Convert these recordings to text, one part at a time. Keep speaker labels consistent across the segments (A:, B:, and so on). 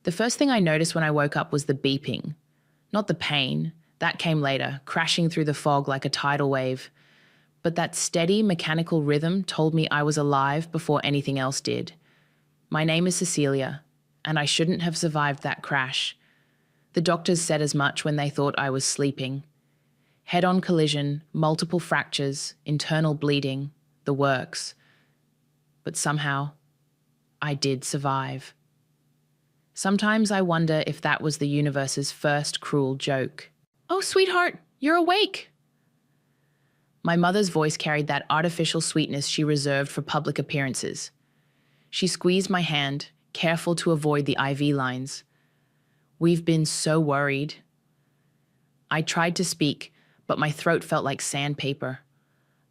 A: The first thing I noticed when I woke up was the beeping. Not the pain. That came later, crashing through the fog like a tidal wave. But that steady, mechanical rhythm told me I was alive before anything else did. My name is Cecilia, and I shouldn't have survived that crash. The doctors said as much when they thought I was sleeping. Head-on collision, multiple fractures, internal bleeding, the works. But somehow, I did survive. Sometimes I wonder if that was the universe's first cruel joke. "Oh, sweetheart, you're awake!" My mother's voice carried that artificial sweetness she reserved for public appearances. She squeezed my hand, careful to avoid the IV lines. "We've been so worried." I tried to speak, but my throat felt like sandpaper.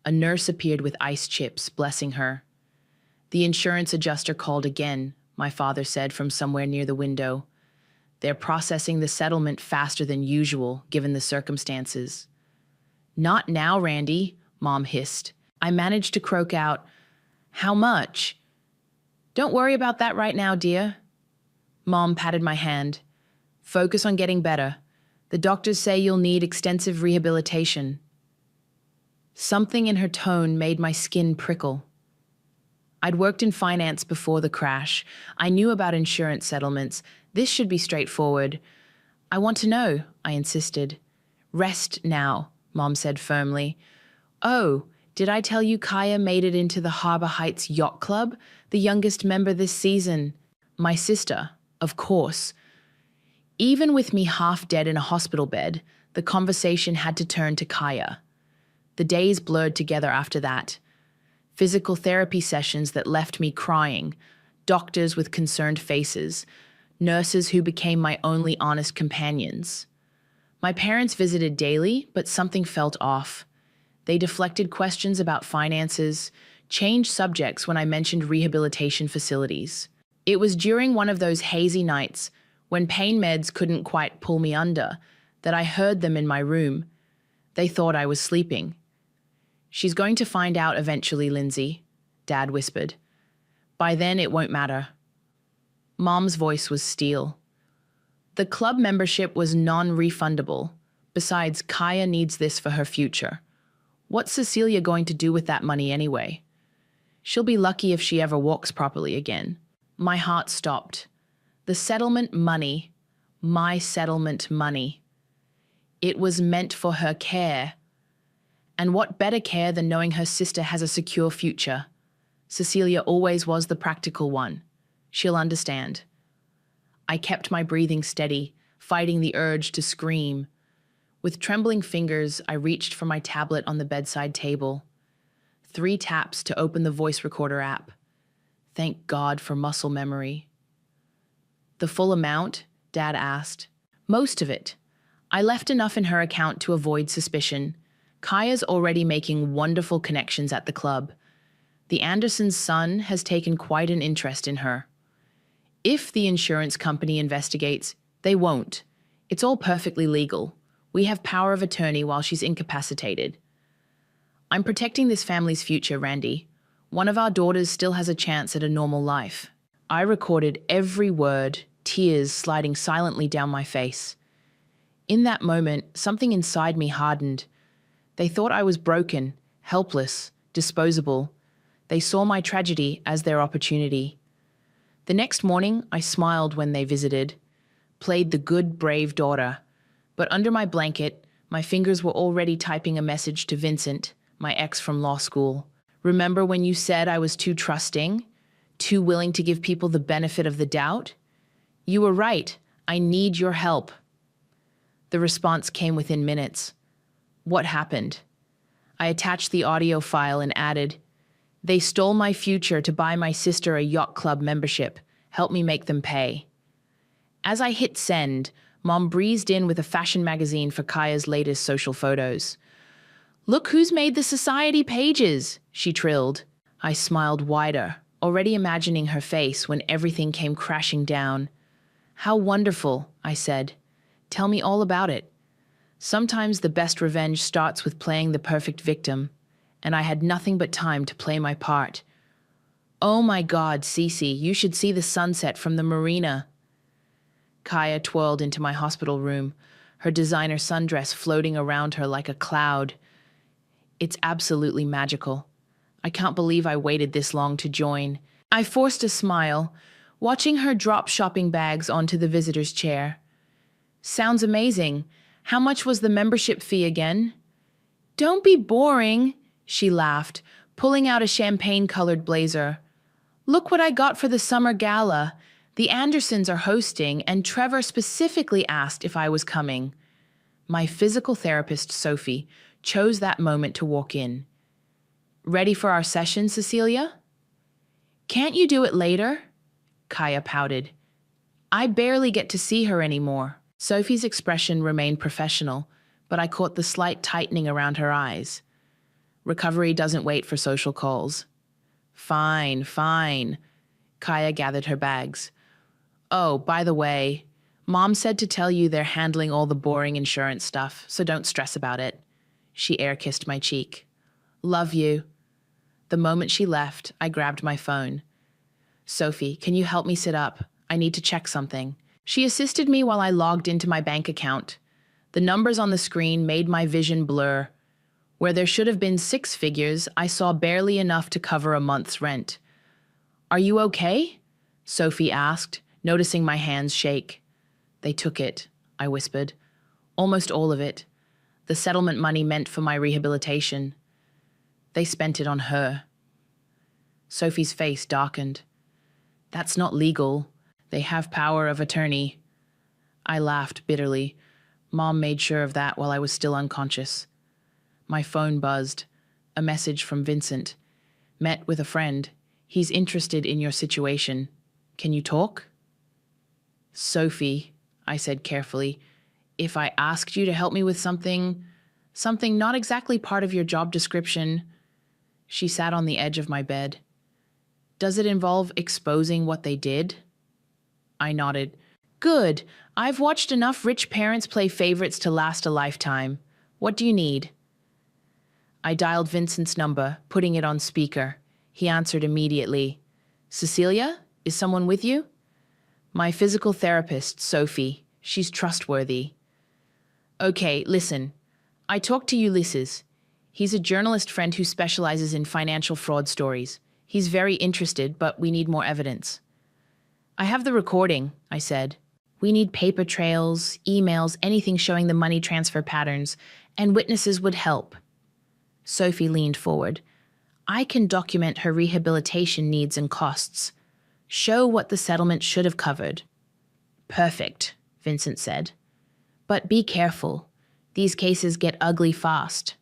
A: A nurse appeared with ice chips, blessing her. The insurance adjuster called again, my father said from somewhere near the window. "They're processing the settlement faster than usual, given the circumstances." "Not now, Randy," Mom hissed. I managed to croak out, "How much?" "Don't worry about that right now, dear." Mom patted my hand. "Focus on getting better. The doctors say you'll need extensive rehabilitation." Something in her tone made my skin prickle. I'd worked in finance before the crash. I knew about insurance settlements. This should be straightforward. "I want to know," I insisted. "Rest now," Mom said firmly. "Oh, did I tell you Kaya made it into the Harbor Heights Yacht Club, the youngest member this season?" My sister, of course. Even with me half dead in a hospital bed, the conversation had to turn to Kaya. The days blurred together after that. Physical therapy sessions that left me crying, doctors with concerned faces, nurses who became my only honest companions. My parents visited daily, but something felt off. They deflected questions about finances, changed subjects when I mentioned rehabilitation facilities. It was during one of those hazy nights, when pain meds couldn't quite pull me under, that I heard them in my room. They thought I was sleeping. "She's going to find out eventually, Lindsay," Dad whispered. "By then it won't matter." Mom's voice was steel. The club membership was non-refundable. Besides, Kaya needs this for her future. What's Cecilia going to do with that money anyway? She'll be lucky if she ever walks properly again. My heart stopped. The settlement money, my settlement money. It was meant for her care. And what better care than knowing her sister has a secure future? Cecilia always was the practical one. She'll understand. I kept my breathing steady, fighting the urge to scream. With trembling fingers, I reached for my tablet on the bedside table. 3 taps to open the voice recorder app. Thank God for muscle memory. "The full amount?" Dad asked. "Most of it. I left enough in her account to avoid suspicion. Kaya's already making wonderful connections at the club. The Andersons' son has taken quite an interest in her. If the insurance company investigates, they won't. It's all perfectly legal. We have power of attorney while she's incapacitated. I'm protecting this family's future, Randy. One of our daughters still has a chance at a normal life." I recorded every word, tears sliding silently down my face. In that moment, something inside me hardened. They thought I was broken, helpless, disposable. They saw my tragedy as their opportunity. The next morning, I smiled when they visited, played the good, brave daughter. But under my blanket, my fingers were already typing a message to Vincent, my ex from law school. "Remember when you said I was too trusting? Too willing to give people the benefit of the doubt? You were right. I need your help." The response came within minutes. "What happened?" I attached the audio file and added, "They stole my future to buy my sister a yacht club membership. Help me make them pay." As I hit send, Mom breezed in with a fashion magazine for Kaya's latest social photos. "Look who's made the society pages," she trilled. I smiled wider, already imagining her face when everything came crashing down. "How wonderful," I said. "Tell me all about it." Sometimes the best revenge starts with playing the perfect victim, and I had nothing but time to play my part. "Oh my God, Cece, you should see the sunset from the marina." Kaya twirled into my hospital room, her designer sundress floating around her like a cloud. It's absolutely magical. I can't believe I waited this long to join. I forced a smile, watching her drop shopping bags onto the visitor's chair. Sounds amazing. How much was the membership fee again? Don't be boring, she laughed, pulling out a champagne-colored blazer. Look what I got for the summer gala. The Andersons are hosting, and Trevor specifically asked if I was coming. My physical therapist, Sophie, chose that moment to walk in. Ready for our session, Cecilia? Can't you do it later? Kaya pouted. I barely get to see her anymore. Sophie's expression remained professional, but I caught the slight tightening around her eyes. Recovery doesn't wait for social calls. Fine, fine. Kaya gathered her bags. Oh, by the way, Mom said to tell you they're handling all the boring insurance stuff, so don't stress about it. She air-kissed my cheek. Love you. The moment she left, I grabbed my phone. Sophie, can you help me sit up? I need to check something. She assisted me while I logged into my bank account. The numbers on the screen made my vision blur. Where there should have been 6 figures, I saw barely enough to cover a month's rent. Are you okay? Sophie asked, noticing my hands shake. They took it, I whispered. Almost all of it. The settlement money meant for my rehabilitation. They spent it on her. Sophie's face darkened. That's not legal. They have power of attorney. I laughed bitterly. Mom made sure of that while I was still unconscious. My phone buzzed. A message from Vincent. Met with a friend. He's interested in your situation. Can you talk? Sophie, I said carefully, if I asked you to help me with something not exactly part of your job description. She sat on the edge of my bed. Does it involve exposing what they did? I nodded. Good. I've watched enough rich parents play favorites to last a lifetime. What do you need? I dialed Vincent's number, putting it on speaker. He answered immediately. Cecilia, is someone with you? My physical therapist, Sophie. She's trustworthy. Okay, listen. I talked to Ulysses. He's a journalist friend who specializes in financial fraud stories. He's very interested, but we need more evidence. I have the recording, I said. We need paper trails, emails, anything showing the money transfer patterns, and witnesses would help. Sophie leaned forward. I can document her rehabilitation needs and costs. Show what the settlement should have covered. Perfect, Vincent said. But be careful. These cases get ugly fast.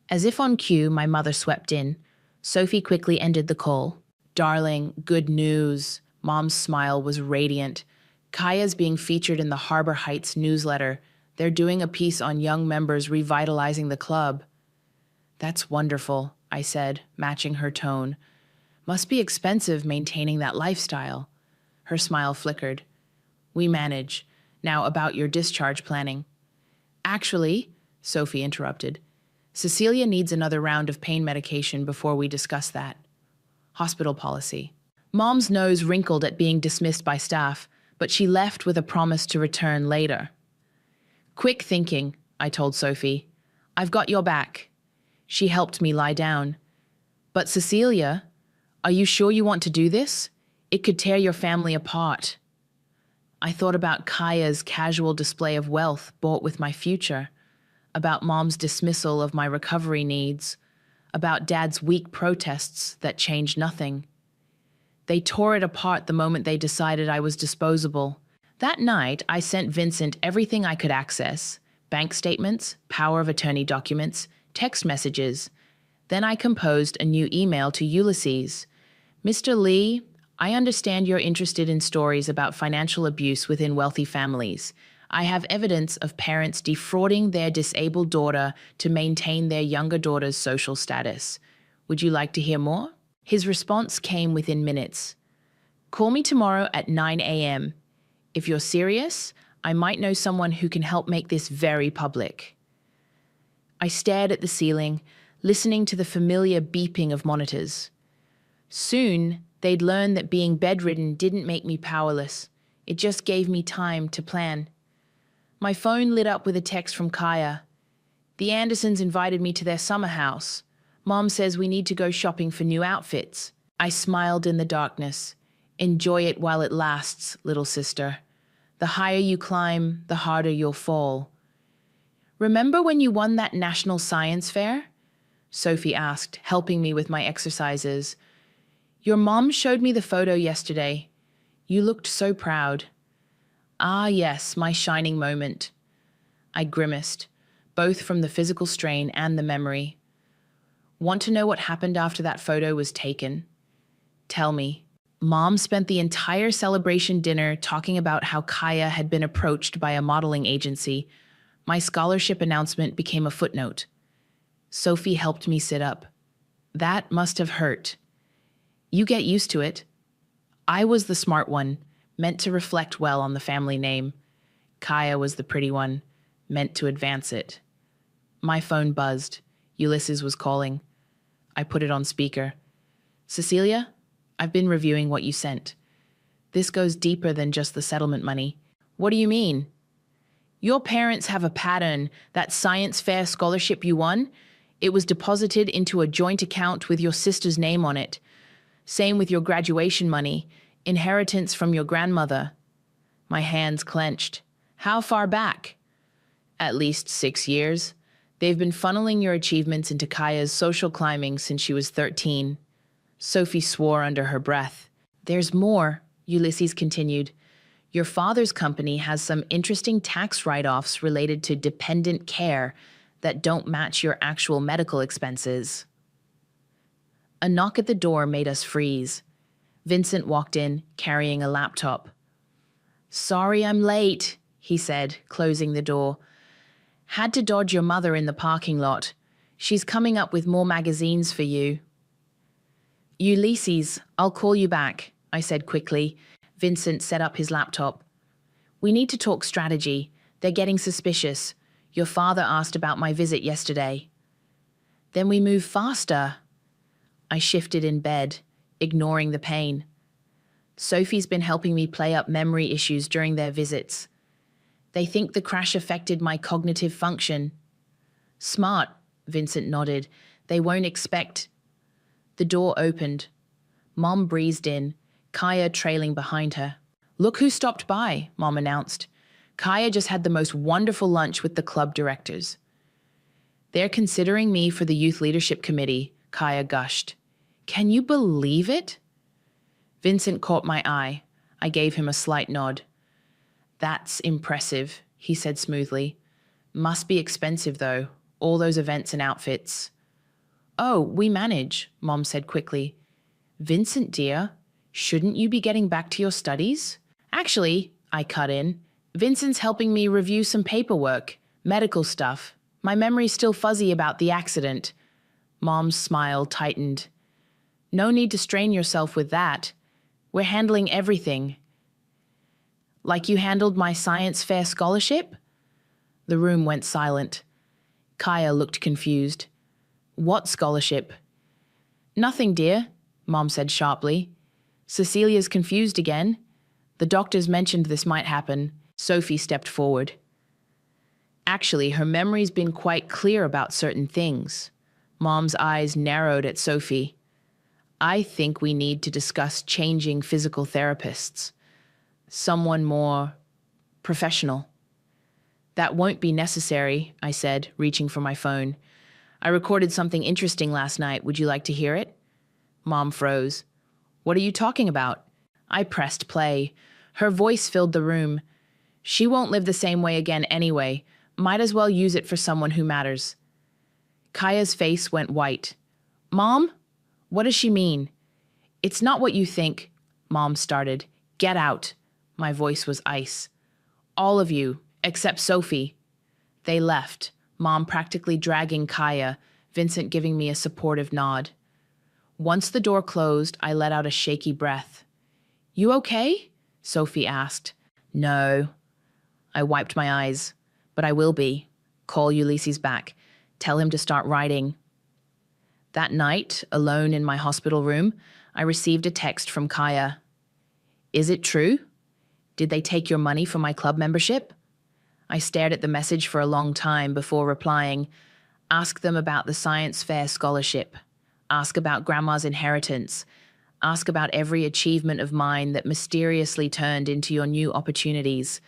A: As if on cue, my mother swept in. Sophie quickly ended the call. Darling, good news. Mom's smile was radiant. Kaya's being featured in the Harbor Heights newsletter. They're doing a piece on young members revitalizing the club. That's wonderful, I said, matching her tone. Must be expensive maintaining that lifestyle. Her smile flickered. We manage. Now about your discharge planning. Actually, Sophie interrupted, Cecilia needs another round of pain medication before we discuss that. Hospital policy. Mom's nose wrinkled at being dismissed by staff, but she left with a promise to return later. Quick thinking, I told Sophie. I've got your back. She helped me lie down. But Cecilia, are you sure you want to do this? It could tear your family apart. I thought about Kaya's casual display of wealth bought with my future, about Mom's dismissal of my recovery needs, about Dad's weak protests that changed nothing. They tore it apart the moment they decided I was disposable. That night, I sent Vincent everything I could access: bank statements, power of attorney documents, text messages. Then I composed a new email to Ulysses. Mr. Lee, I understand you're interested in stories about financial abuse within wealthy families. I have evidence of parents defrauding their disabled daughter to maintain their younger daughter's social status. Would you like to hear more? His response came within minutes. Call me tomorrow at 9 a.m. If you're serious, I might know someone who can help make this very public. I stared at the ceiling, listening to the familiar beeping of monitors. Soon, they'd learn that being bedridden didn't make me powerless. It just gave me time to plan. My phone lit up with a text from Kaya. The Andersons invited me to their summer house. Mom says we need to go shopping for new outfits. I smiled in the darkness. Enjoy it while it lasts, little sister. The higher you climb, the harder you'll fall. Remember when you won that national science fair? Sophie asked, helping me with my exercises. Your mom showed me the photo yesterday. You looked so proud. Ah, yes, my shining moment. I grimaced, both from the physical strain and the memory. Want to know what happened after that photo was taken? Tell me. Mom spent the entire celebration dinner talking about how Kaya had been approached by a modeling agency. My scholarship announcement became a footnote. Sophie helped me sit up. That must have hurt. You get used to it. I was the smart one, meant to reflect well on the family name. Kaya was the pretty one, meant to advance it. My phone buzzed. Ulysses was calling. I put it on speaker. Cecilia, I've been reviewing what you sent. This goes deeper than just the settlement money. What do you mean? Your parents have a pattern. That science fair scholarship you won, it was deposited into a joint account with your sister's name on it. Same with your graduation money, inheritance from your grandmother. My hands clenched. How far back? At least 6 years. They've been funneling your achievements into Kaya's social climbing since she was 13. Sophie swore under her breath. There's more, Ulysses continued. Your father's company has some interesting tax write-offs related to dependent care that don't match your actual medical expenses. A knock at the door made us freeze. Vincent walked in, carrying a laptop. Sorry I'm late, he said, closing the door. Had to dodge your mother in the parking lot. She's coming up with more magazines for you. Ulysses, I'll call you back, I said quickly. Vincent set up his laptop. We need to talk strategy. They're getting suspicious. Your father asked about my visit yesterday. Then we move faster. I shifted in bed, ignoring the pain. Sophie's been helping me play up memory issues during their visits. They think the crash affected my cognitive function. Smart, Vincent nodded. They won't expect. The door opened. Mom breezed in, Kaya trailing behind her. Look who stopped by, Mom announced. Kaya just had the most wonderful lunch with the club directors. They're considering me for the youth leadership committee, Kaya gushed. Can you believe it? Vincent caught my eye. I gave him a slight nod. That's impressive, he said smoothly. Must be expensive, though, all those events and outfits. Oh, we manage, Mom said quickly. Vincent, dear, shouldn't you be getting back to your studies? Actually, I cut in, Vincent's helping me review some paperwork, medical stuff. My memory's still fuzzy about the accident. Mom's smile tightened. No need to strain yourself with that. We're handling everything. Like you handled my science fair scholarship? The room went silent. Kaya looked confused. What scholarship? Nothing, dear, Mom said sharply. Cecilia's confused again. The doctors mentioned this might happen. Sophie stepped forward. Actually, her memory's been quite clear about certain things. Mom's eyes narrowed at Sophie. I think we need to discuss changing physical therapists. Someone more professional. That won't be necessary, I said, reaching for my phone. I recorded something interesting last night. Would you like to hear it? Mom froze. What are you talking about? I pressed play. Her voice filled the room. She won't live the same way again anyway. Might as well use it for someone who matters. Kaya's face went white. Mom? What does she mean? It's not what you think, Mom started. Get out. My voice was ice. All of you, except Sophie. They left, Mom practically dragging Kaya, Vincent giving me a supportive nod. Once the door closed, I let out a shaky breath. You okay? Sophie asked. No. I wiped my eyes. But I will be. Call Ulysses back. Tell him to start writing. That night, alone in my hospital room, I received a text from Kaya. Is it true? Did they take your money for my club membership? I stared at the message for a long time before replying. Ask them about the science fair scholarship. Ask about grandma's inheritance. Ask about every achievement of mine that mysteriously turned into your new opportunities.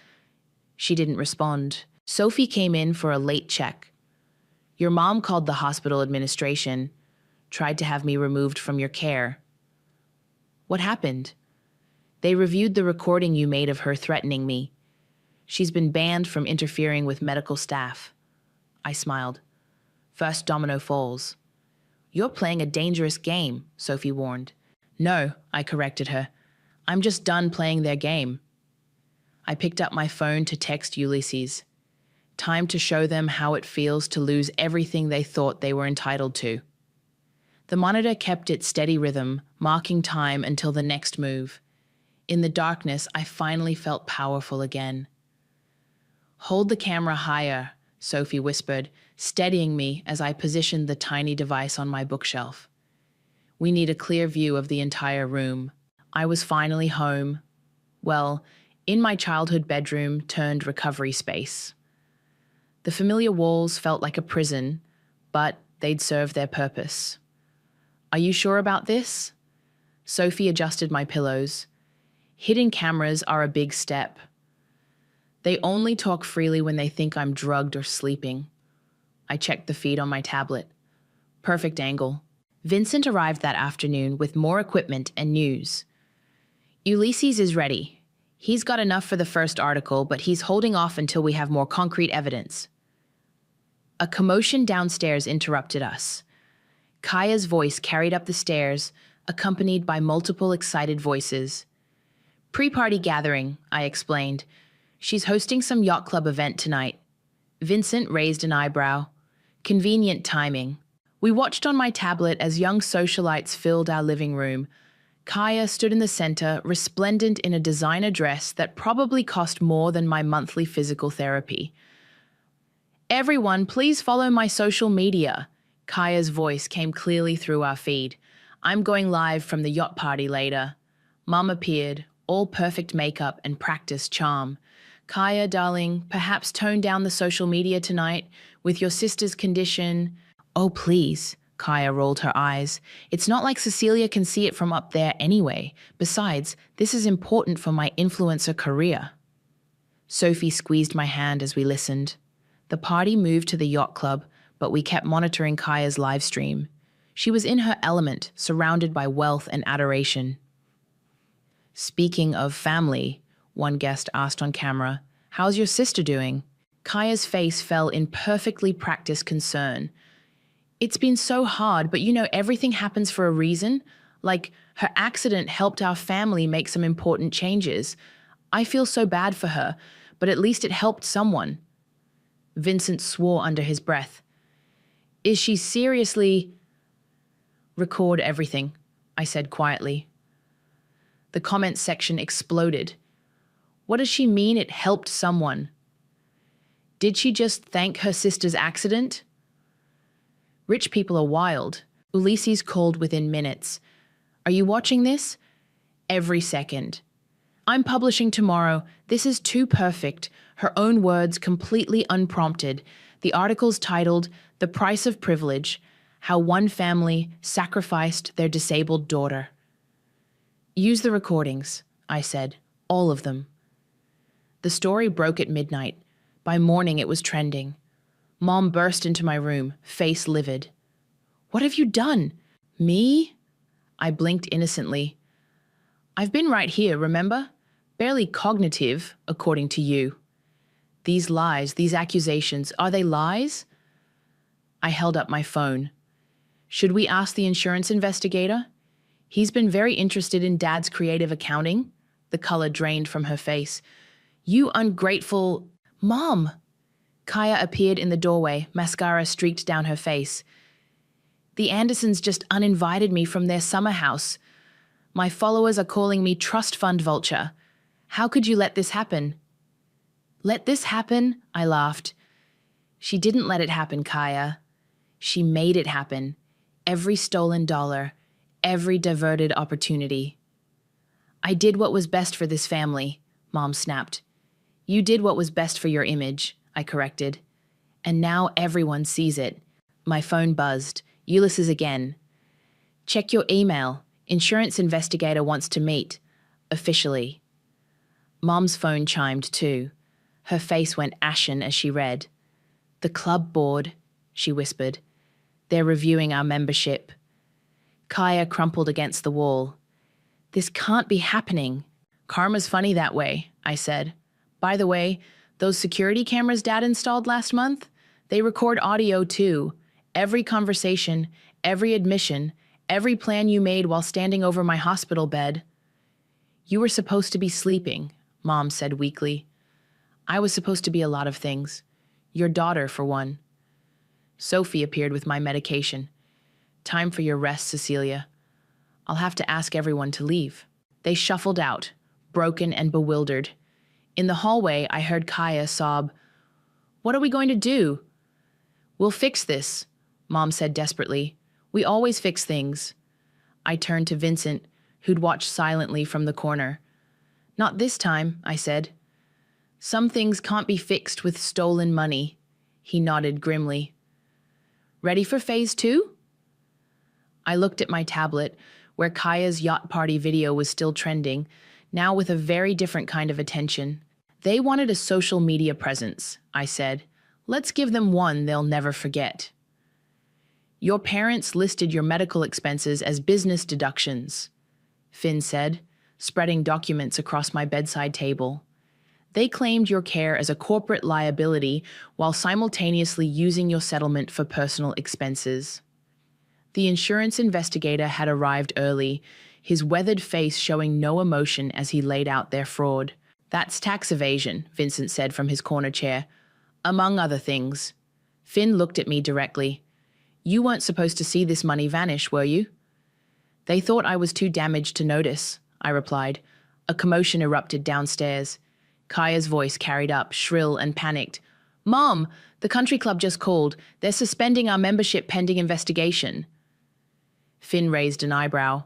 A: She didn't respond. Sophie came in for a late check. Your mom called the hospital administration, tried to have me removed from your care. What happened? They reviewed the recording you made of her threatening me. She's been banned from interfering with medical staff. I smiled. First domino falls. You're playing a dangerous game, Sophie warned. No, I corrected her. I'm just done playing their game. I picked up my phone to text Ulysses. Time to show them how it feels to lose everything they thought they were entitled to. The monitor kept its steady rhythm, marking time until the next move. In the darkness, I finally felt powerful again. Hold the camera higher, Sophie whispered, steadying me as I positioned the tiny device on my bookshelf. We need a clear view of the entire room. I was finally home. Well, in my childhood bedroom turned recovery space. The familiar walls felt like a prison, but they'd served their purpose. Are you sure about this? Sophie adjusted my pillows. Hidden cameras are a big step. They only talk freely when they think I'm drugged or sleeping. I checked the feed on my tablet. Perfect angle. Vincent arrived that afternoon with more equipment and news. Ulysses is ready. He's got enough for the first article, but he's holding off until we have more concrete evidence. A commotion downstairs interrupted us. Kaya's voice carried up the stairs, accompanied by multiple excited voices. Pre-party gathering, I explained. She's hosting some yacht club event tonight. Vincent raised an eyebrow. Convenient timing. We watched on my tablet as young socialites filled our living room. Kaya stood in the center, resplendent in a designer dress that probably cost more than my monthly physical therapy. Everyone, please follow my social media. Kaya's voice came clearly through our feed. I'm going live from the yacht party later. Mum appeared, all perfect makeup and practiced charm. Kaya, darling, perhaps tone down the social media tonight with your sister's condition. Oh, please, Kaya rolled her eyes. It's not like Cecilia can see it from up there anyway. Besides, this is important for my influencer career. Sophie squeezed my hand as we listened. The party moved to the yacht club, but we kept monitoring Kaya's live stream. She was in her element, surrounded by wealth and adoration. Speaking of family, one guest asked on camera, how's your sister doing? Kaya's face fell in perfectly practiced concern. It's been so hard, but you know everything happens for a reason. Like, her accident helped our family make some important changes. I feel so bad for her, but at least it helped someone. Vincent swore under his breath. Is she seriously... Record everything, I said quietly. The comments section exploded. What does she mean it helped someone? Did she just thank her sister's accident? Rich people are wild. Ulysses called within minutes. Are you watching this? Every second. I'm publishing tomorrow. This is too perfect. Her own words, completely unprompted. The article's titled, The Price of Privilege, How One Family Sacrificed Their Disabled Daughter. Use the recordings, I said, all of them. The story broke at midnight. By morning it was trending. Mom burst into my room, face livid. What have you done? Me? I blinked innocently. I've been right here, remember? Barely cognitive, according to you. These lies, these accusations, are they lies? I held up my phone. Should we ask the insurance investigator? He's been very interested in Dad's creative accounting. The color drained from her face. You ungrateful... Mom! Kaya appeared in the doorway, mascara streaked down her face. The Andersons just uninvited me from their summer house. My followers are calling me trust fund vulture. How could you let this happen? Let this happen? I laughed. She didn't let it happen, Kaya. She made it happen. Every stolen dollar, every diverted opportunity. I did what was best for this family. Mom snapped. You did what was best for your image, I corrected. And now everyone sees it. My phone buzzed. Ulysses again. Check your email. Insurance investigator wants to meet. Officially. Mom's phone chimed too. Her face went ashen as she read. The club board, she whispered. They're reviewing our membership. Kaya crumpled against the wall. This can't be happening. Karma's funny that way, I said. By the way, those security cameras Dad installed last month, they record audio too. Every conversation, every admission, every plan you made while standing over my hospital bed. You were supposed to be sleeping, Mom said weakly. I was supposed to be a lot of things. Your daughter, for one. Sophie appeared with my medication. Time for your rest, Cecilia. I'll have to ask everyone to leave. They shuffled out, broken and bewildered. In the hallway, I heard Kaya sob, What are we going to do? We'll fix this, Mom said desperately. We always fix things. I turned to Vincent, who'd watched silently from the corner. Not this time, I said. Some things can't be fixed with stolen money, he nodded grimly. Ready for phase 2? I looked at my tablet, where Kaya's yacht party video was still trending, now with a very different kind of attention. They wanted a social media presence, I said. Let's give them one they'll never forget. Your parents listed your medical expenses as business deductions, Finn said, spreading documents across my bedside table. They claimed your care as a corporate liability while simultaneously using your settlement for personal expenses. The insurance investigator had arrived early, his weathered face showing no emotion as he laid out their fraud. That's tax evasion, Vincent said from his corner chair. Among other things. Finn looked at me directly. You weren't supposed to see this money vanish, were you? They thought I was too damaged to notice, I replied. A commotion erupted downstairs. Kaya's voice carried up, shrill and panicked. Mom, the country club just called. They're suspending our membership pending investigation. Finn raised an eyebrow.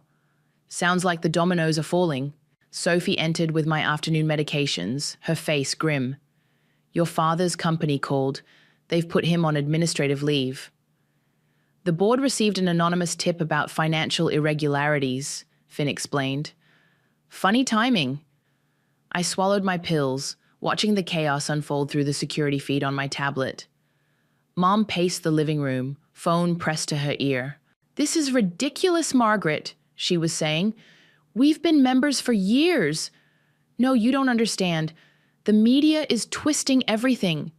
A: Sounds like the dominoes are falling. Sophie entered with my afternoon medications, her face grim. Your father's company called. They've put him on administrative leave. The board received an anonymous tip about financial irregularities, Finn explained. Funny timing. I swallowed my pills, watching the chaos unfold through the security feed on my tablet. Mom paced the living room, phone pressed to her ear. This is ridiculous, Margaret, she was saying. We've been members for years. No, you don't understand. The media is twisting everything.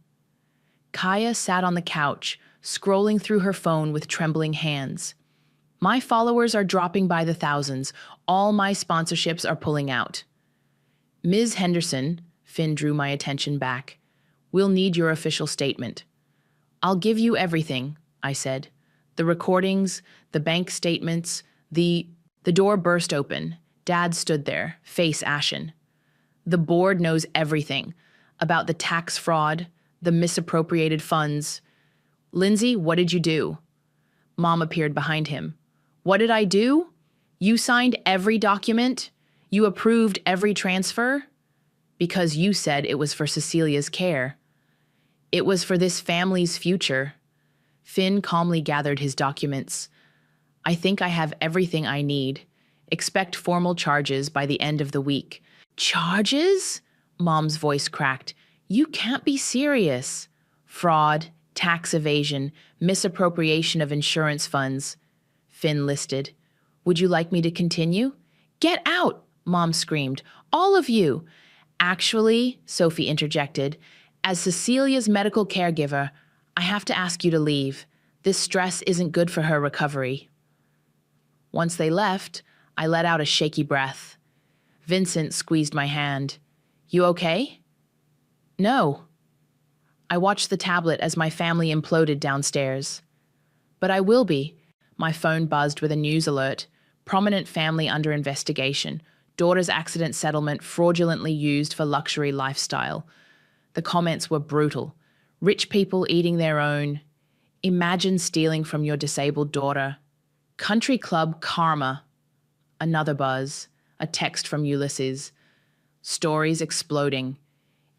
A: Kaya sat on the couch, scrolling through her phone with trembling hands. My followers are dropping by the thousands. All my sponsorships are pulling out. Ms. Henderson, Finn drew my attention back. We'll need your official statement. I'll give you everything, I said. The recordings, the bank statements, the door burst open. Dad stood there, face ashen. The board knows everything about the tax fraud, the misappropriated funds. Lindsay, what did you do? Mom appeared behind him. What did I do? You signed every document? You approved every transfer? Because you said it was for Cecilia's care. It was for this family's future. Finn calmly gathered his documents. I think I have everything I need. Expect formal charges by the end of the week. Charges? Mom's voice cracked. You can't be serious. Fraud, tax evasion, misappropriation of insurance funds. Finn listed. Would you like me to continue? Get out, Mom screamed. All of you. Actually, Sophie interjected, as Cecilia's medical caregiver, I have to ask you to leave. This stress isn't good for her recovery. Once they left, I let out a shaky breath. Vincent squeezed my hand. You okay? No. I watched the tablet as my family imploded downstairs. But I will be. My phone buzzed with a news alert. Prominent family under investigation. Daughter's accident settlement fraudulently used for luxury lifestyle. The comments were brutal. Rich people eating their own. Imagine stealing from your disabled daughter. Country club karma. Another buzz. A text from Ulysses. Stories exploding.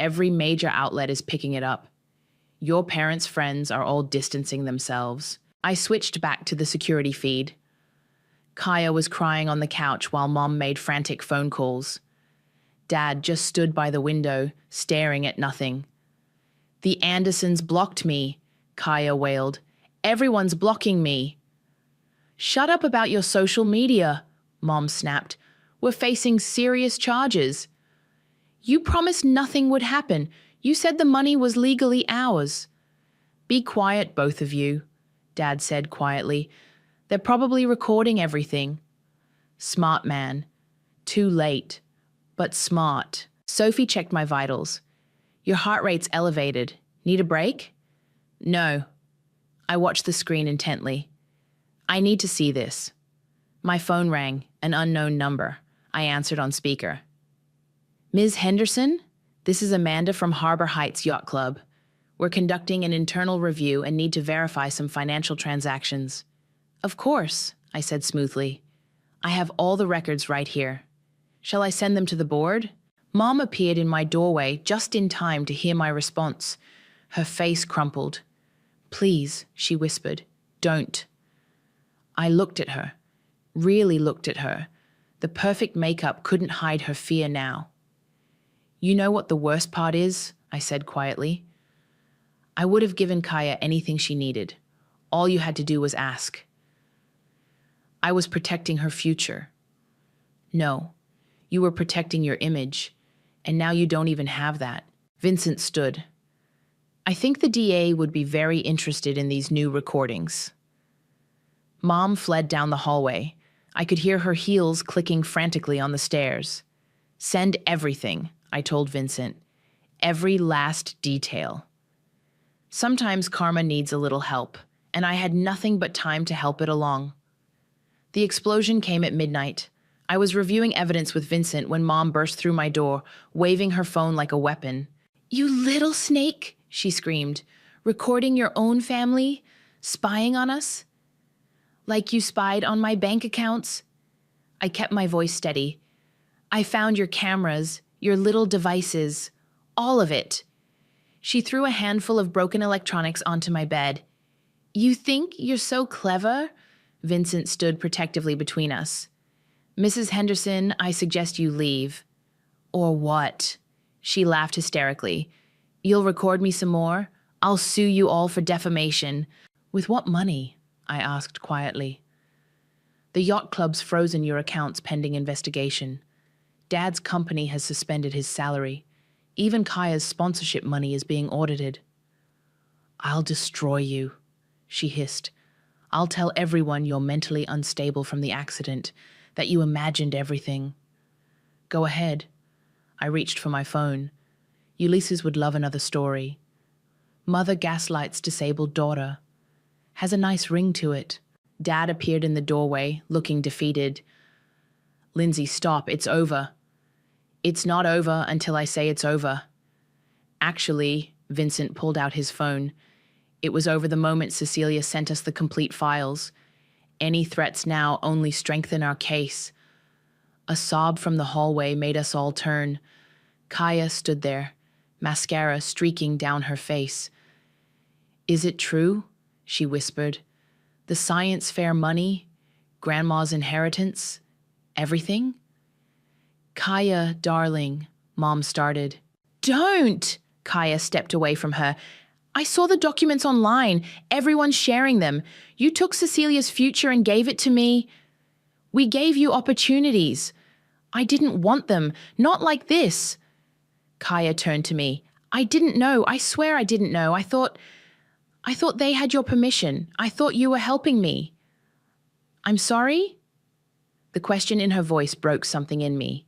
A: Every major outlet is picking it up. Your parents' friends are all distancing themselves. I switched back to the security feed. Kaya was crying on the couch while Mom made frantic phone calls. Dad just stood by the window, staring at nothing. "The Andersons blocked me," Kaya wailed. "Everyone's blocking me." "Shut up about your social media," Mom snapped. "We're facing serious charges." "You promised nothing would happen. You said the money was legally ours." "Be quiet, both of you," Dad said quietly. "They're probably recording everything." Smart man. Too late. But smart. Sophie checked my vitals. "Your heart rate's elevated. Need a break?" "No." I watched the screen intently. "I need to see this." My phone rang, an unknown number. I answered on speaker. "Ms. Henderson? This is Amanda from Harbor Heights Yacht Club. We're conducting an internal review and need to verify some financial transactions." "Of course," I said smoothly. "I have all the records right here. Shall I send them to the board?" Mom appeared in my doorway just in time to hear my response. Her face crumpled. "Please," she whispered, "don't." I looked at her, really looked at her. The perfect makeup couldn't hide her fear now. "You know what the worst part is?" I said quietly. "I would have given Kaya anything she needed. All you had to do was ask." "I was protecting her future." "No, you were protecting your image, and now you don't even have that." Vincent stood. "I think the DA would be very interested in these new recordings." Mom fled down the hallway. I could hear her heels clicking frantically on the stairs. "Send everything," I told Vincent. "Every last detail." Sometimes karma needs a little help, and I had nothing but time to help it along. The explosion came at midnight. I was reviewing evidence with Vincent when Mom burst through my door, waving her phone like a weapon. "You little snake," she screamed. "Recording your own family? Spying on us? Like you spied on my bank accounts?" I kept my voice steady. "I found your cameras, your little devices, all of it." She threw a handful of broken electronics onto my bed. "You think you're so clever?" Vincent stood protectively between us. "Mrs. Henderson, I suggest you leave." "Or what?" She laughed hysterically. "You'll record me some more? I'll sue you all for defamation." "With what money?" I asked quietly. "The yacht club's frozen your accounts pending investigation. Dad's company has suspended his salary. Even Kaya's sponsorship money is being audited." "I'll destroy you," she hissed. "I'll tell everyone you're mentally unstable from the accident, that you imagined everything." "Go ahead." I reached for my phone. Ulysses would love another story. "Mother gaslights disabled daughter. Has a nice ring to it." Dad appeared in the doorway, looking defeated. "Lindsay, stop. It's over." "It's not over until I say it's over." Actually, Vincent pulled out his phone. "It was over the moment Cecilia sent us the complete files. Any threats now only strengthen our case." A sob from the hallway made us all turn. Kaya stood there, mascara streaking down her face. "Is it true?" she whispered. "The science fair money, Grandma's inheritance, everything?" "Kaya, darling," Mom started. "Don't!" Kaya stepped away from her. "I saw the documents online. Everyone's sharing them. You took Cecilia's future and gave it to me. We gave you opportunities. I didn't want them. Not like this." Kaya turned to me. "I didn't know. I swear I didn't know. I thought they had your permission. I thought you were helping me." "I'm sorry?" The question in her voice broke something in me.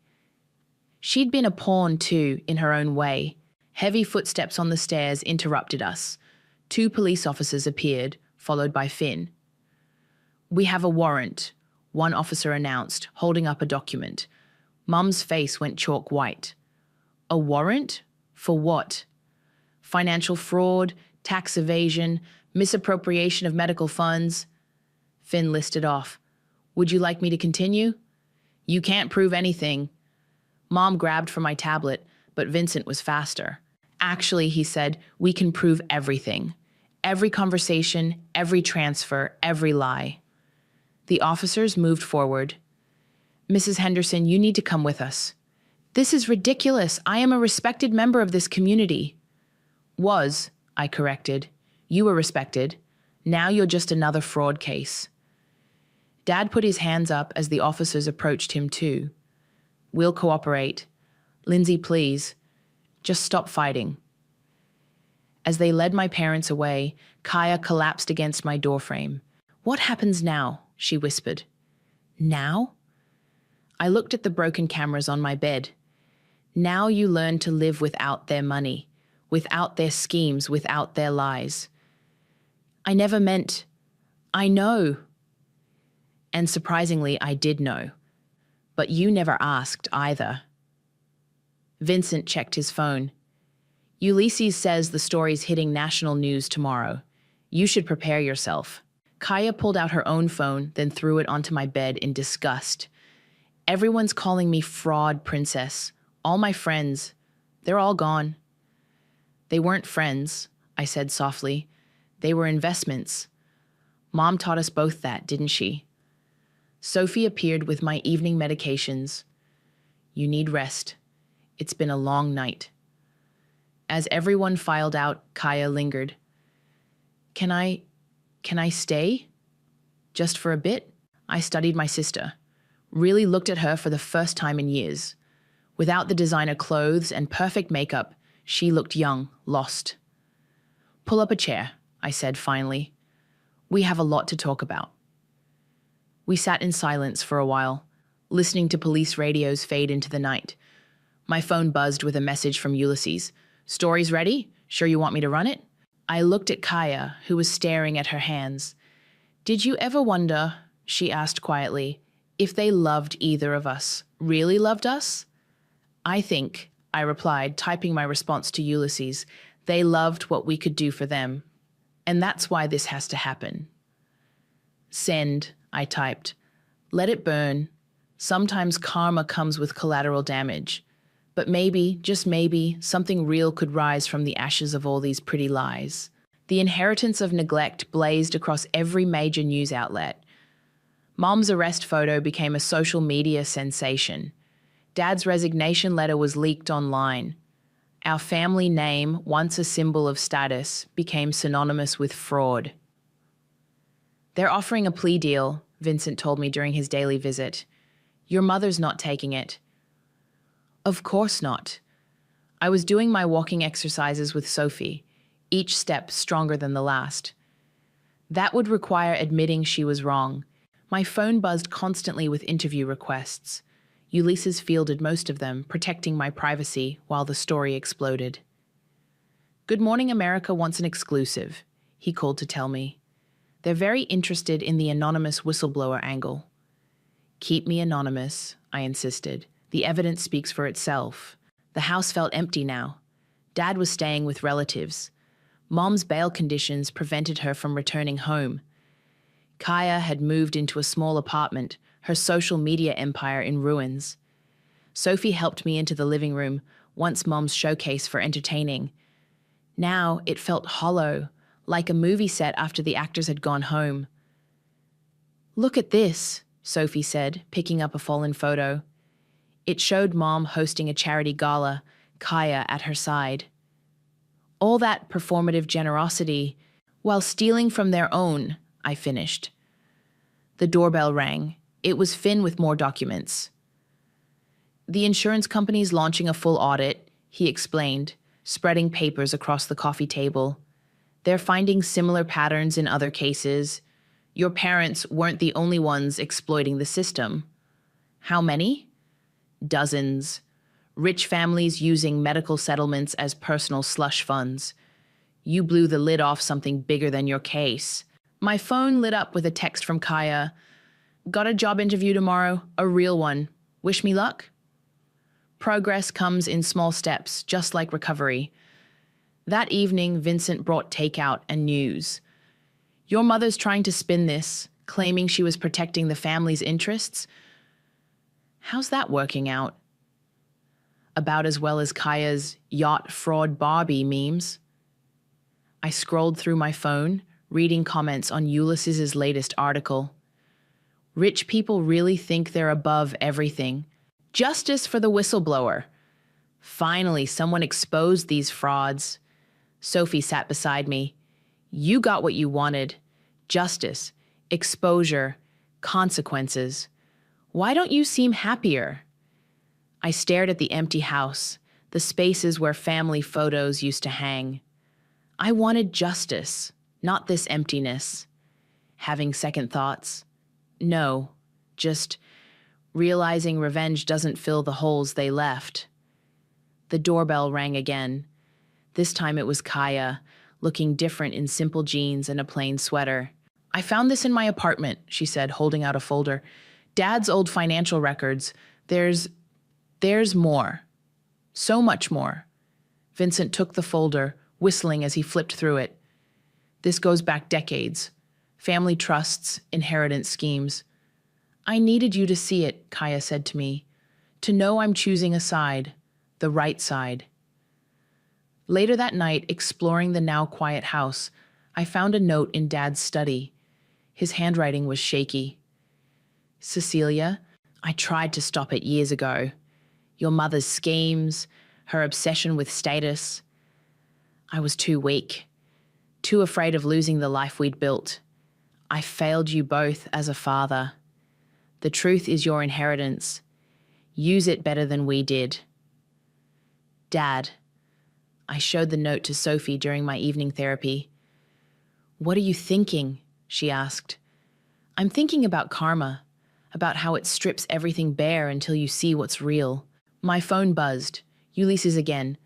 A: She'd been a pawn too, in her own way. Heavy footsteps on the stairs interrupted us. 2 police officers appeared, followed by Finn. "We have a warrant," one officer announced, holding up a document. Mum's face went chalk white. "A warrant? For what?" "Financial fraud, tax evasion, misappropriation of medical funds." Finn listed off. "Would you like me to continue?" "You can't prove anything." Mom grabbed for my tablet, but Vincent was faster. Actually, he said, we can prove everything. Every conversation, every transfer, every lie. The officers moved forward. Mrs. Henderson, you need to come with us. This is ridiculous. I am a respected member of this community. Was, I corrected. You were respected. Now you're just another fraud case. Dad put his hands up as the officers approached him too. We'll cooperate. Lindsay, please. Just stop fighting. As they led my parents away, Kaya collapsed against my doorframe. What happens now? She whispered. Now? I looked at the broken cameras on my bed. Now you learn to live without their money, without their schemes, without their lies. I never meant... I know. And surprisingly, I did know. But you never asked either. Vincent checked his phone. Ulysses says the story's hitting national news tomorrow. You should prepare yourself. Kaya pulled out her own phone, then threw it onto my bed in disgust. Everyone's calling me fraud princess. All my friends. They're all gone. They weren't friends, I said softly. They were investments. Mom taught us both that, didn't she? Sophie appeared with my evening medications. You need rest. It's been a long night. As everyone filed out, Kaya lingered. Can I stay? Just for a bit? I studied my sister. Really looked at her for the first time in years. Without the designer clothes and perfect makeup, she looked young, lost. Pull up a chair, I said finally. We have a lot to talk about. We sat in silence for a while, listening to police radios fade into the night. My phone buzzed with a message from Ulysses. Story's ready? Sure you want me to run it? I looked at Kaya, who was staring at her hands. Did you ever wonder, she asked quietly, if they loved either of us, really loved us? I think, I replied, typing my response to Ulysses, they loved what we could do for them. And that's why this has to happen. Send, I typed. Let it burn. Sometimes karma comes with collateral damage. But maybe, just maybe, something real could rise from the ashes of all these pretty lies. The inheritance of neglect blazed across every major news outlet. Mom's arrest photo became a social media sensation. Dad's resignation letter was leaked online. Our family name, once a symbol of status, became synonymous with fraud. They're offering a plea deal, Vincent told me during his daily visit. Your mother's not taking it. Of course not. I was doing my walking exercises with Sophie, each step stronger than the last. That would require admitting she was wrong. My phone buzzed constantly with interview requests. Ulysses fielded most of them, protecting my privacy while the story exploded. Good Morning America wants an exclusive, he called to tell me. They're very interested in the anonymous whistleblower angle. Keep me anonymous, I insisted. The evidence speaks for itself. The house felt empty now. Dad was staying with relatives. Mom's bail conditions prevented her from returning home. Kaya had moved into a small apartment, her social media empire in ruins. Sophie helped me into the living room, once Mom's showcase for entertaining. Now it felt hollow, like a movie set after the actors had gone home. Look at this, Sophie said, picking up a fallen photo. It showed Mom hosting a charity gala, Kaya at her side. All that performative generosity, while stealing from their own, I finished. The doorbell rang. It was Finn with more documents. The insurance company's launching a full audit, he explained, spreading papers across the coffee table. They're finding similar patterns in other cases. Your parents weren't the only ones exploiting the system. How many? Dozens. Rich families using medical settlements as personal slush funds. You blew the lid off something bigger than your case. My phone lit up with a text from Kaya. Got a job interview tomorrow, a real one. Wish me luck? Progress comes in small steps, just like recovery. That evening, Vincent brought takeout and news. Your mother's trying to spin this, claiming she was protecting the family's interests. How's that working out? about as well as Kaya's yacht fraud Barbie memes. I scrolled through my phone, reading comments on Ulysses's latest article. Rich people really think they're above everything. Justice for the whistleblower. Finally, someone exposed these frauds. Sophie sat beside me. You got what you wanted. Justice, exposure, consequences. Why don't you seem happier? I stared at the empty house, the spaces where family photos used to hang. I wanted justice, not this emptiness. Having second thoughts? No, just realizing revenge doesn't fill the holes they left. The doorbell rang again. This time it was Kaya, looking different in simple jeans and a plain sweater. I found this in my apartment, she said, holding out a folder. Dad's old financial records. There's more. So much more. Vincent took the folder, whistling as he flipped through it. This goes back decades. Family trusts, inheritance schemes. I needed you to see it, Kaya said to me. To know I'm choosing a side, the right side. Later that night, exploring the now quiet house, I found a note in Dad's study. His handwriting was shaky. Cecilia, I tried to stop it years ago. Your mother's schemes, her obsession with status. I was too weak, too afraid of losing the life we'd built. I failed you both as a father. The truth is your inheritance. Use it better than we did. Dad, I showed the note to Sophie during my evening therapy. What are you thinking? She asked. I'm thinking about karma, about how it strips everything bare until you see what's real. My phone buzzed. Ulysses again.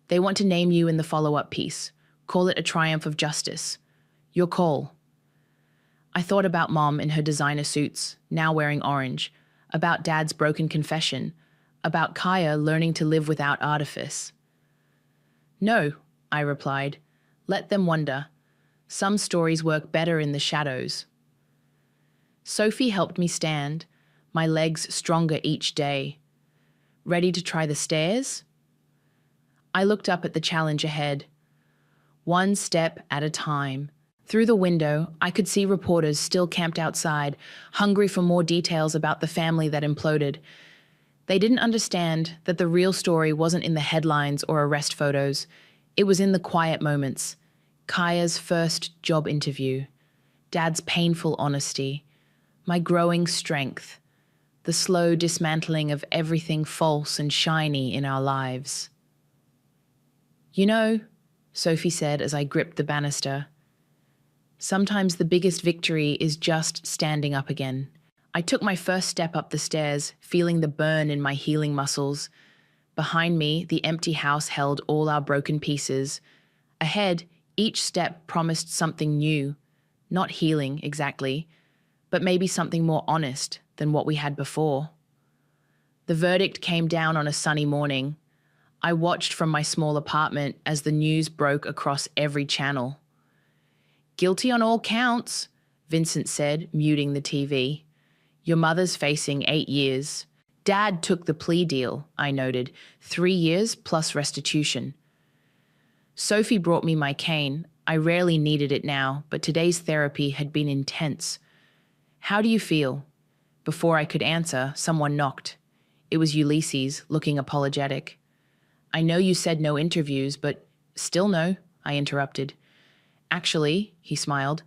A: They want to name you in the follow-up piece. Call it a triumph of justice. Your call. I thought about Mom in her designer suits, now wearing orange, about Dad's broken confession, about Kaya learning to live without artifice. No, I replied. Let them wonder. Some stories work better in the shadows. Sophie helped me stand, my legs stronger each day. Ready to try the stairs? I looked up at the challenge ahead. One step at a time. Through the window, I could see reporters still camped outside, hungry for more details about the family that imploded. They didn't understand that the real story wasn't in the headlines or arrest photos. It was in the quiet moments. Kaya's first job interview, Dad's painful honesty, my growing strength, the slow dismantling of everything false and shiny in our lives. You know, Sophie said as I gripped the banister, sometimes the biggest victory is just standing up again. I took my first step up the stairs, feeling the burn in my healing muscles. Behind me, the empty house held all our broken pieces. Ahead, each step promised something new, not healing exactly, but maybe something more honest than what we had before. The verdict came down on a sunny morning. I watched from my small apartment as the news broke across every channel. Guilty on all counts, Vincent said, muting the TV. Your mother's facing 8 years. Dad took the plea deal, I noted, 3 years plus restitution. Sophie brought me my cane. I rarely needed it now, but today's therapy had been intense. How do you feel? Before I could answer, someone knocked. It was Ulysses, looking apologetic. I know you said no interviews, but still no, I interrupted. Actually, he smiled,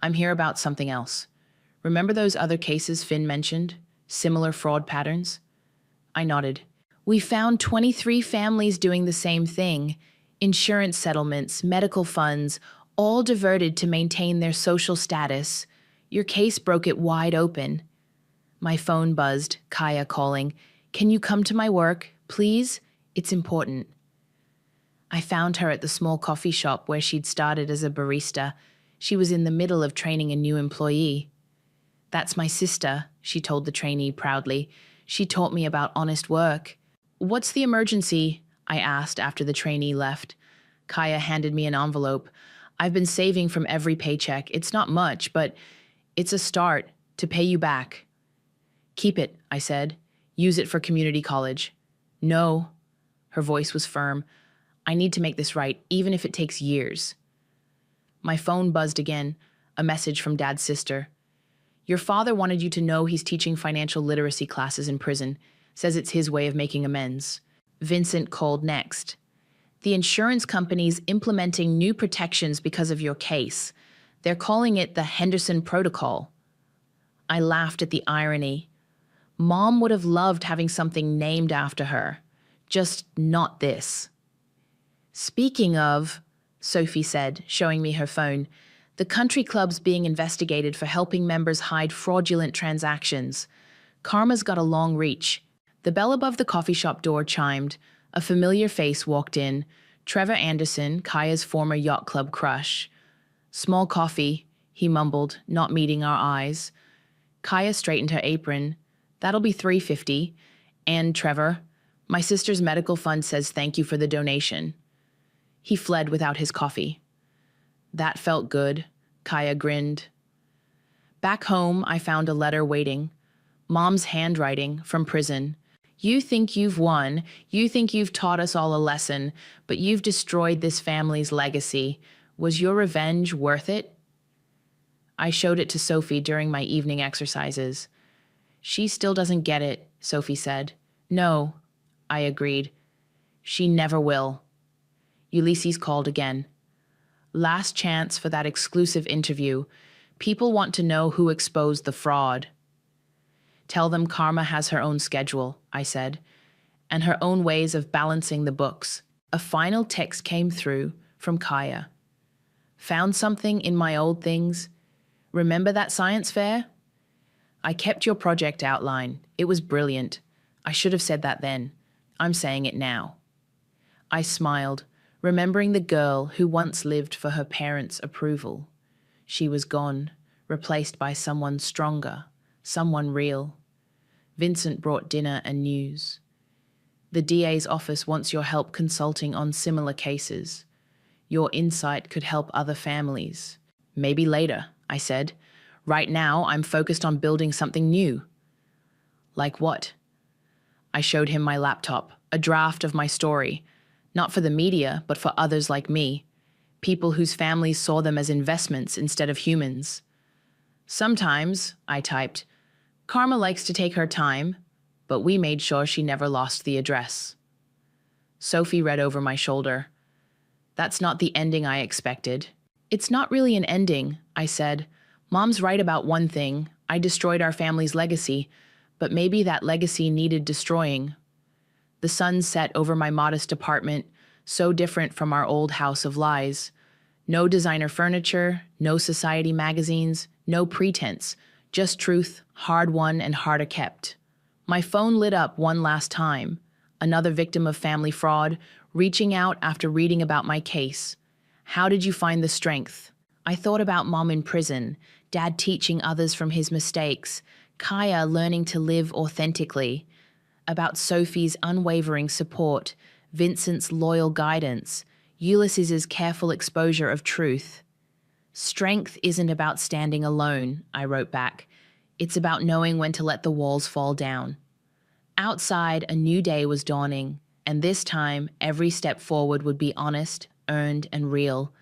A: I'm here about something else. Remember those other cases Finn mentioned? Similar fraud patterns? I nodded. We found 23 families doing the same thing. Insurance settlements, medical funds, all diverted to maintain their social status. Your case broke it wide open. My phone buzzed, Kaya calling. Can you come to my work, please? It's important. I found her at the small coffee shop where she'd started as a barista. She was in the middle of training a new employee. That's my sister, she told the trainee proudly. She taught me about honest work. What's the emergency? I asked after the trainee left. Kaya handed me an envelope. I've been saving from every paycheck. It's not much, but it's a start to pay you back. Keep it, I said. Use it for community college. No, Her voice was firm. I need to make this right, even if it takes years. My phone buzzed again, a message from Dad's sister. Your father wanted you to know he's teaching financial literacy classes in prison. Says it's his way of making amends. Vincent called next. The insurance company's implementing new protections because of your case. They're calling it the Henderson Protocol. I laughed at the irony. Mom would have loved having something named after her. Just not this. Speaking of, Sophie said, showing me her phone, the country club's being investigated for helping members hide fraudulent transactions. Karma's got a long reach. The bell above the coffee shop door chimed. A familiar face walked in. Trevor Anderson, Kaya's former yacht club crush. Small coffee, he mumbled, not meeting our eyes. Kaya straightened her apron. That'll be $3.50. And Trevor, my sister's medical fund says thank you for the donation. He fled without his coffee. That felt good, Kaya grinned. Back home, I found a letter waiting. Mom's handwriting from prison. You think you've won, you think you've taught us all a lesson, but you've destroyed this family's legacy. Was your revenge worth it? I showed it to Sophie during my evening exercises. She still doesn't get it, Sophie said. No, I agreed. She never will. Ulysses called again. Last chance for that exclusive interview. People want to know who exposed the fraud. Tell them Karma has her own schedule, I said, and her own ways of balancing the books. A final text came through from Kaya. Found something in my old things. Remember that science fair? I kept your project outline. It was brilliant. I should have said that then. I'm saying it now. I smiled, remembering the girl who once lived for her parents' approval. She was gone, replaced by someone stronger, someone real. Vincent brought dinner and news. The DA's office wants your help consulting on similar cases. Your insight could help other families. Maybe later, I said. Right now, I'm focused on building something new. Like what? I showed him my laptop, a draft of my story. Not for the media, but for others like me. People whose families saw them as investments instead of humans. Sometimes, I typed, Karma likes to take her time, but we made sure she never lost the address. Sophie read over my shoulder. That's not the ending I expected. It's not really an ending, I said. Mom's right about one thing. I destroyed our family's legacy, but maybe that legacy needed destroying. The sun set over my modest apartment, so different from our old house of lies. No designer furniture, no society magazines, no pretense, just truth, hard-won and harder kept. My phone lit up one last time. Another victim of family fraud, reaching out after reading about my case. How did you find the strength? I thought about Mom in prison, Dad teaching others from his mistakes, Kaya learning to live authentically, about Sophie's unwavering support, Vincent's loyal guidance, Ulysses's careful exposure of truth. Strength isn't about standing alone, I wrote back. It's about knowing when to let the walls fall down. Outside, a new day was dawning, and this time, every step forward would be honest, earned, and real.